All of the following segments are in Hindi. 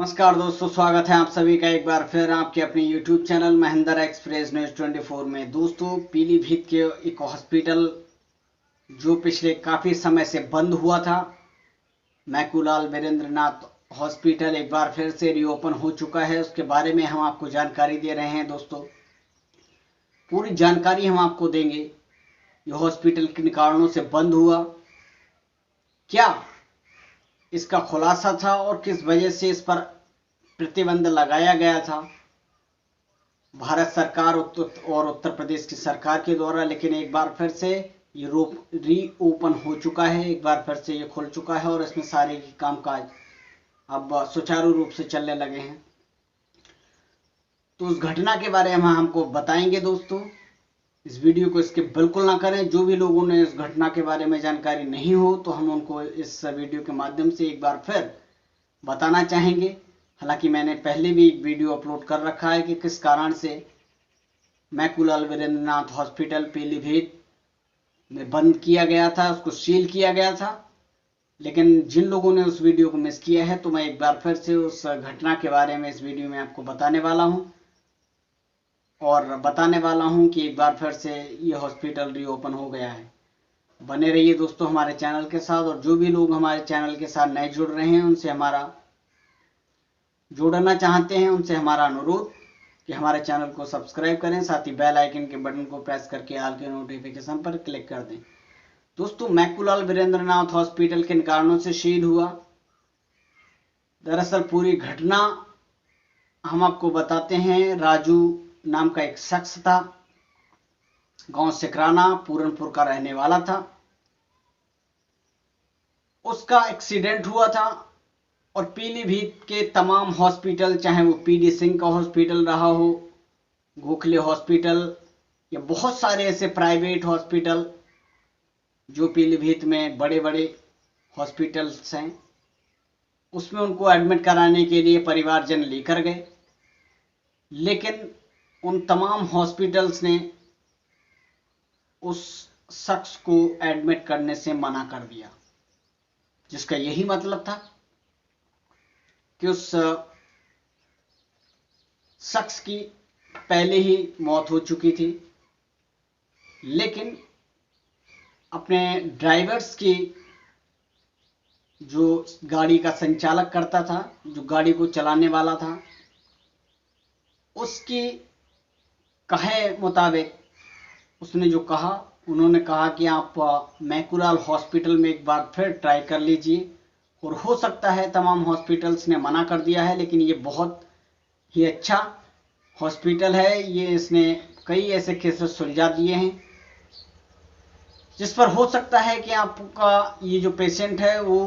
नमस्कार दोस्तों, स्वागत है आप सभी का एक बार फिर आपके अपने YouTube channel Mahendra express news 24 में। दोस्तों, पीलीभीत के एक हॉस्पिटल जो पिछले काफ़ी समय से बंद हुआ था, मैकूलाल वीरेंद्रनाथ हॉस्पिटल एक बार फिर से रीओपन हो चुका है। उसके बारे में हम आपको जानकारी दे रहे हैं। दोस्तों, पूरी जानकारी हम आपको देंगे। ये हॉस्पिटल किन कारणों से बंद हुआ, क्या इसका खुलासा था और किस वजह से इस पर प्रतिबंध लगाया गया था भारत सरकार और उत्तर प्रदेश की सरकार के द्वारा। लेकिन एक बार फिर से ये रीओपन हो चुका है, एक बार फिर से ये खुल चुका है और इसमें सारे कामकाज अब सुचारू रूप से चलने लगे हैं। तो उस घटना के बारे में हमको बताएंगे। दोस्तों, इस वीडियो को स्किप बिल्कुल ना करें। जो भी लोगों ने इस घटना के बारे में जानकारी नहीं हो तो हम उनको इस वीडियो के माध्यम से एक बार फिर बताना चाहेंगे। हालांकि मैंने पहले भी एक वीडियो अपलोड कर रखा है कि किस कारण से मैकूलाल वीरेंद्रनाथ हॉस्पिटल पीलीभीत में बंद किया गया था, उसको सील किया गया था। लेकिन जिन लोगों ने उस वीडियो को मिस किया है तो मैं एक बार फिर से उस घटना के बारे में इस वीडियो में आपको बताने वाला हूं और बताने वाला हूं कि एक बार फिर से ये हॉस्पिटल रीओपन हो गया है। बने रहिए दोस्तों हमारे चैनल के साथ, और जो भी लोग हमारे चैनल के साथ नए जुड़ रहे हैं जुड़ना चाहते हैं उनसे हमारा अनुरोध कि हमारे चैनल को सब्सक्राइब करें, साथ ही बेल आइकन के बटन को प्रेस करके ऑल के नोटिफिकेशन पर क्लिक कर दें। दोस्तों, मैकूलाल वीरेंद्रनाथ हॉस्पिटल किन कारणों से सील हुआ, दरअसल पूरी घटना हम आपको बताते हैं। राजू नाम का एक शख्स था, गांव सिकराना पूरनपुर का रहने वाला था। उसका एक्सीडेंट हुआ था और पीलीभीत के तमाम हॉस्पिटल, चाहे वो पीडी सिंह का हॉस्पिटल रहा हो, गोखले हॉस्पिटल या बहुत सारे ऐसे प्राइवेट हॉस्पिटल जो पीलीभीत में बड़े बड़े हॉस्पिटल्स हैं, उसमें उनको एडमिट कराने के लिए परिवारजन लेकर गए। लेकिन उन तमाम हॉस्पिटल्स ने उस शख्स को एडमिट करने से मना कर दिया, जिसका यही मतलब था कि उस शख्स की पहले ही मौत हो चुकी थी। लेकिन अपने ड्राइवर्स की, जो गाड़ी का संचालक करता था, जो गाड़ी को चलाने वाला था, उसकी कहे मुताबिक उसने जो कहा, उन्होंने कहा कि आप मैकूलाल हॉस्पिटल में एक बार फिर ट्राई कर लीजिए, और हो सकता है तमाम हॉस्पिटल्स ने मना कर दिया है, लेकिन ये बहुत ही अच्छा हॉस्पिटल है। ये इसने कई ऐसे केसेस सुलझा दिए हैं जिस पर हो सकता है कि आपका ये जो पेशेंट है वो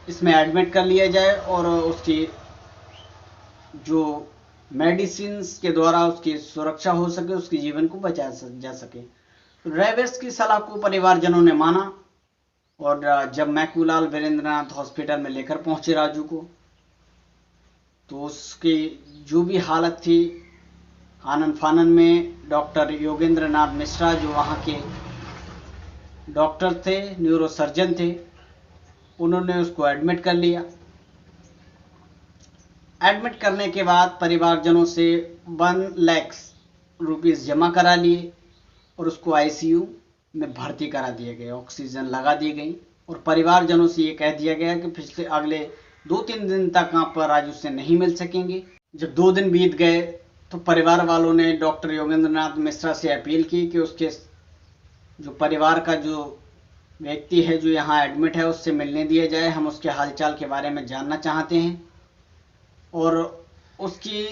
इसमें एडमिट कर लिया जाए और उसकी जो मेडिसिन्स के द्वारा उसकी सुरक्षा हो सके, उसके जीवन को बचाया जा सके। तो ड्राइवर्स की सलाह को परिवारजनों ने माना और जब मैकूलाल वीरेंद्रनाथ हॉस्पिटल में लेकर पहुंचे राजू को, तो उसकी जो भी हालत थी, आनन फानन में डॉक्टर योगेंद्र नाथ मिश्रा, जो वहाँ के डॉक्टर थे, न्यूरोसर्जन थे, उन्होंने उसको एडमिट कर लिया। एडमिट करने के बाद परिवारजनों से 1 लाख रुपीस जमा करा लिए और उसको आईसीयू में भर्ती करा दिया गया, ऑक्सीजन लगा दी गई और परिवारजनों से ये कह दिया गया कि अगले 2-3 दिन तक आप राजू से नहीं मिल सकेंगे। जब 2 दिन बीत गए तो परिवार वालों ने डॉक्टर योगेंद्रनाथ मिश्रा से अपील की कि उसके जो परिवार का जो व्यक्ति है जो यहाँ एडमिट है उससे मिलने दिया जाए, हम उसके हालचाल के बारे में जानना चाहते हैं और उसकी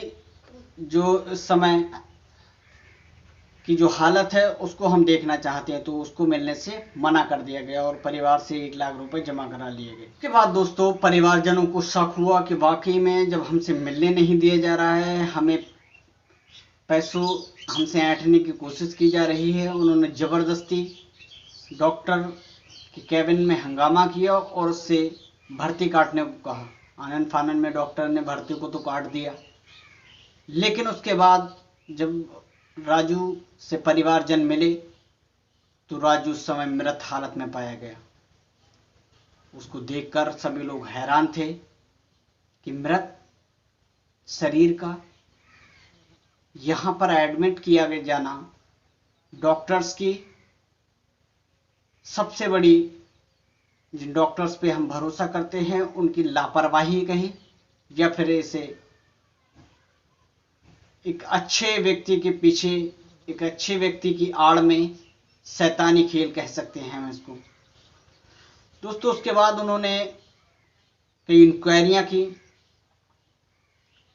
जो इस समय की जो हालत है उसको हम देखना चाहते हैं। तो उसको मिलने से मना कर दिया गया और परिवार से 1 लाख रुपए जमा करा लिए गए। उसके बाद दोस्तों, परिवारजनों को शक हुआ कि वाकई में जब हमसे मिलने नहीं दिया जा रहा है, हमें पैसों हमसे ऐंठने की कोशिश की जा रही है, उन्होंने ज़बरदस्ती डॉक्टर के कैबिन में हंगामा किया और उससे भर्ती काटने को कहा। आनन फानन में डॉक्टर ने भर्ती को तो काट दिया, लेकिन उसके बाद जब राजू से परिवारजन मिले तो राजू उस समय मृत हालत में पाया गया। उसको देखकर सभी लोग हैरान थे कि मृत शरीर का। यहाँ पर एडमिट किया गया जाना डॉक्टर्स की सबसे बड़ी, जिन डॉक्टर्स पे हम भरोसा करते हैं उनकी लापरवाही कहें, या फिर इसे एक अच्छे व्यक्ति के पीछे, एक अच्छे व्यक्ति की आड़ में शैतानी खेल कह सकते हैं हम इसको। दोस्तों उसके बाद उन्होंने कई इंक्वायरियां की,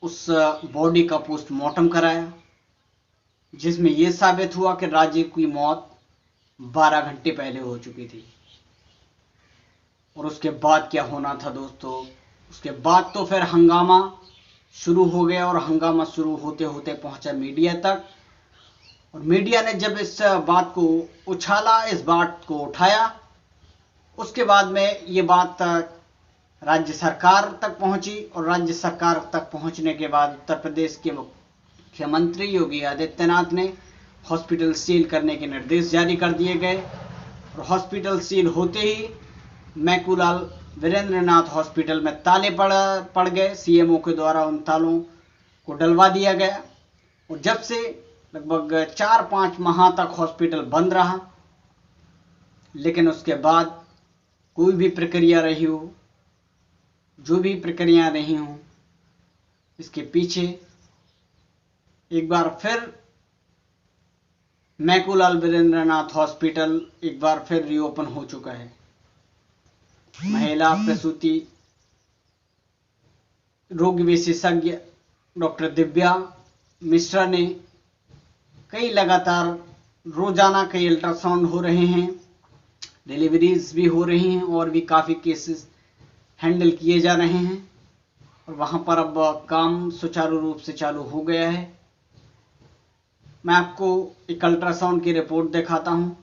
उस बॉडी का पोस्टमार्टम कराया, जिसमें यह साबित हुआ कि राजीव की मौत 12 घंटे पहले हो चुकी थी। और उसके बाद क्या होना था दोस्तों, उसके बाद तो फिर हंगामा शुरू हो गया, और हंगामा शुरू होते होते पहुंचा मीडिया तक। और मीडिया ने जब इस बात को उछाला, इस बात को उठाया, उसके बाद में ये बात राज्य सरकार तक पहुंची, और राज्य सरकार तक पहुंचने के बाद उत्तर प्रदेश के मुख्यमंत्री योगी आदित्यनाथ ने हॉस्पिटल सील करने के निर्देश जारी कर दिए गए। और हॉस्पिटल सील होते ही मैकूलाल वीरेंद्रनाथ हॉस्पिटल में ताले पड़ गए। सीएमओ के द्वारा उन तालों को डलवा दिया गया, और जब से लगभग 4-5 माह तक हॉस्पिटल बंद रहा। लेकिन उसके बाद कोई भी प्रक्रिया रही हो, जो भी प्रक्रिया रही हो, इसके पीछे एक बार फिर मैकूलाल वीरेंद्रनाथ हॉस्पिटल एक बार फिर रीओपन हो चुका है। महिला प्रसूति रोग विशेषज्ञ डॉक्टर दिव्या मिश्रा ने लगातार रोजाना कई अल्ट्रासाउंड हो रहे हैं, डिलीवरीज भी हो रही हैं, और भी काफ़ी केसेस हैंडल किए जा रहे हैं। और वहाँ पर अब काम सुचारू रूप से चालू हो गया है। मैं आपको एक अल्ट्रासाउंड की रिपोर्ट दिखाता हूँ,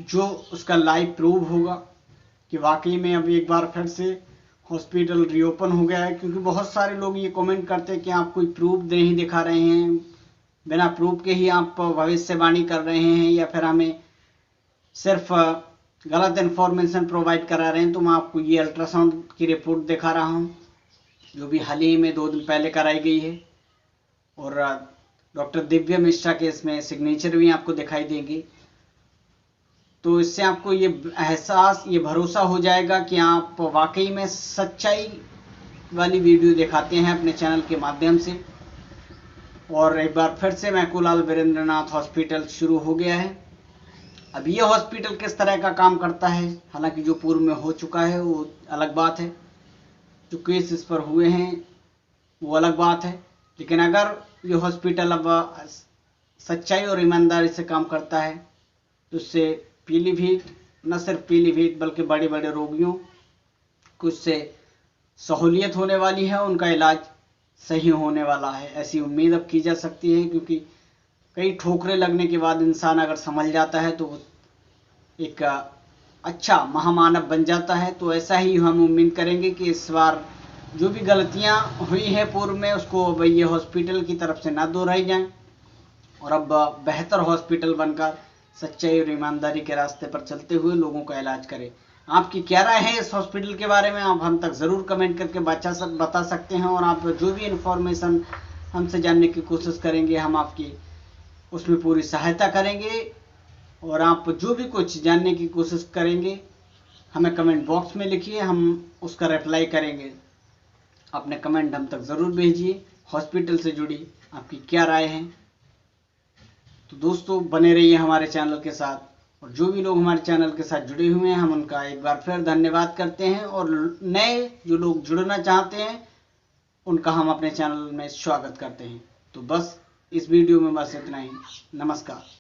जो उसका लाइव प्रूव होगा कि वाकई में अब एक बार फिर से हॉस्पिटल रीओपन हो गया है। क्योंकि बहुत सारे लोग ये कमेंट करते हैं कि आप कोई प्रूफ नहीं दिखा रहे हैं, बिना प्रूफ के ही आप भविष्यवाणी कर रहे हैं, या फिर हमें सिर्फ गलत इन्फॉर्मेशन प्रोवाइड करा रहे हैं। तो मैं आपको ये अल्ट्रासाउंड की रिपोर्ट दिखा रहा हूँ, जो भी हाल ही में 2 दिन पहले कराई गई है। और डॉक्टर दिव्या मिश्रा के इसमें सिग्नेचर भी आपको दिखाई देंगे। तो इससे आपको ये एहसास, ये भरोसा हो जाएगा कि आप वाकई में सच्चाई वाली वीडियो दिखाते हैं अपने चैनल के माध्यम से। और एक बार फिर से मैकूलाल वीरेंद्रनाथ हॉस्पिटल शुरू हो गया है। अब ये हॉस्पिटल किस तरह का काम करता है, हालांकि जो पूर्व में हो चुका है वो अलग बात है, जो केस इस पर हुए हैं वो अलग बात है। लेकिन अगर ये हॉस्पिटल अब सच्चाई और ईमानदारी से काम करता है, तो उससे पीलीभीत, न सिर्फ पीलीभीत बल्कि बड़े बड़े रोगियों को इससे सहूलियत होने वाली है, उनका इलाज सही होने वाला है, ऐसी उम्मीद अब की जा सकती है। क्योंकि कई ठोकरें लगने के बाद इंसान अगर समझ जाता है तो वो एक अच्छा महामानव बन जाता है। तो ऐसा ही हम उम्मीद करेंगे कि इस बार जो भी गलतियां हुई हैं पूर्व में, उसको अब ये हॉस्पिटल की तरफ से ना दोहराई जाएं, और अब बेहतर हॉस्पिटल बनकर सच्चाई और ईमानदारी के रास्ते पर चलते हुए लोगों का इलाज करें। आपकी क्या राय है इस हॉस्पिटल के बारे में, आप हम तक ज़रूर कमेंट करके बता सकते हैं। और आप जो भी इन्फॉर्मेशन हमसे जानने की कोशिश करेंगे, हम आपकी उसमें पूरी सहायता करेंगे। और आप जो भी कुछ जानने की कोशिश करेंगे, हमें कमेंट बॉक्स में लिखिए, हम उसका रिप्लाई करेंगे। अपने कमेंट हम तक ज़रूर भेजिए। हॉस्पिटल से जुड़ी आपकी क्या राय है। तो दोस्तों बने रहिए हमारे चैनल के साथ, और जो भी लोग हमारे चैनल के साथ जुड़े हुए हैं, हम उनका एक बार फिर धन्यवाद करते हैं। और नए जो लोग जुड़ना चाहते हैं, उनका हम अपने चैनल में स्वागत करते हैं। तो बस इस वीडियो में बस इतना ही। नमस्कार।